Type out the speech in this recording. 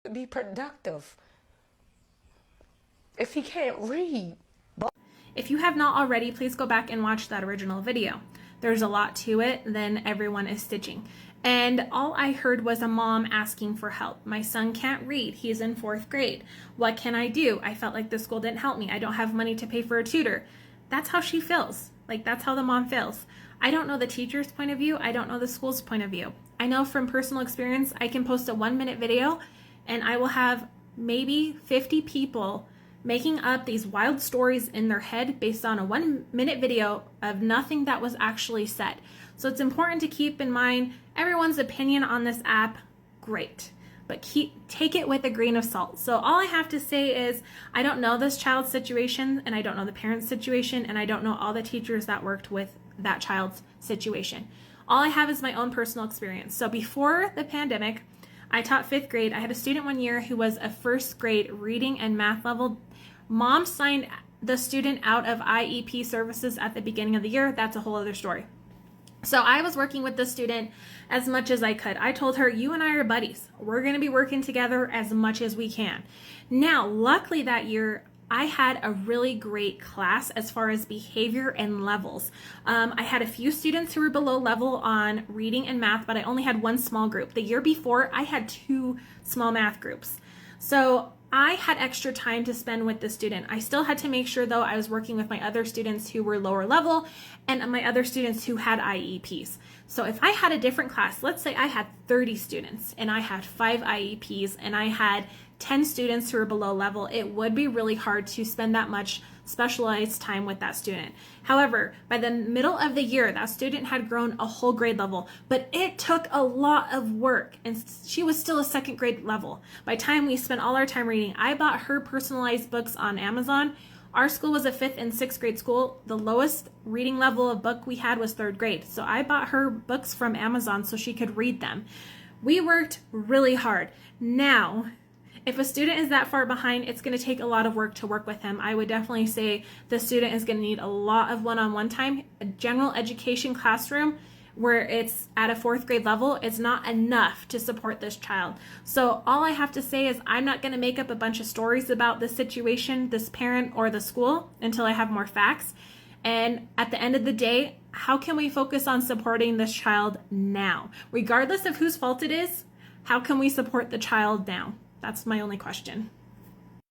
to be productive if he can't read? If you have not already, please go back and watch that original video. There's a lot to it than everyone is stitching. And all I heard was a mom asking for help. My son can't read. He's in 4th grade. What can I do? I felt like the school didn't help me. I don't have money to pay for a tutor. That's how she feels. Like, that's how the mom feels. I don't know the teacher's point of view. I don't know the school's point of view. I know from personal experience, I can post a 1-minute video and I will have maybe 50 people making up these wild stories in their head based on a 1-minute video of nothing that was actually said. So it's important to keep in mind everyone's opinion on this app, great, but take it with a grain of salt. So all I have to say is I don't know this child's situation, and I don't know the parent's situation, and I don't know all the teachers that worked with that child's situation. All I have is my own personal experience. So before the pandemic, I taught 5th grade. I had a student one year who was a 1st grade reading and math level. Mom signed the student out of IEP services at the beginning of the year. That's a whole other story. So I was working with the student as much as I could. I told her, you and I are buddies. We're going to be working together as much as we can. Now, luckily that year, I had a really great class as far as behavior and levels. I had a few students who were below level on reading and math, but I only had one small group. The year before, I had 2 small math groups. So I had extra time to spend with the student. I still had to make sure, though, I was working with my other students who were lower level and my other students who had IEPs. So if I had a different class, let's say I had 30 students and I had 5 IEPs and I had 10 students who are below level, it would be really hard to spend that much specialized time with that student. However, by the middle of the year, that student had grown a whole grade level, but it took a lot of work and she was still a 2nd grade level. By the time we spent all our time reading, I bought her personalized books on Amazon. Our school was a 5th and 6th grade school. The lowest reading level of book we had was 3rd grade. So I bought her books from Amazon so she could read them. We worked really hard. Now, if a student is that far behind, it's going to take a lot of work to work with him. I would definitely say the student is going to need a lot of one-on-one time. A general education classroom where it's at a 4th grade level is not enough to support this child. So all I have to say is I'm not going to make up a bunch of stories about this situation, this parent, or the school until I have more facts. And at the end of the day, how can we focus on supporting this child now? Regardless of whose fault it is, how can we support the child now? That's my only question.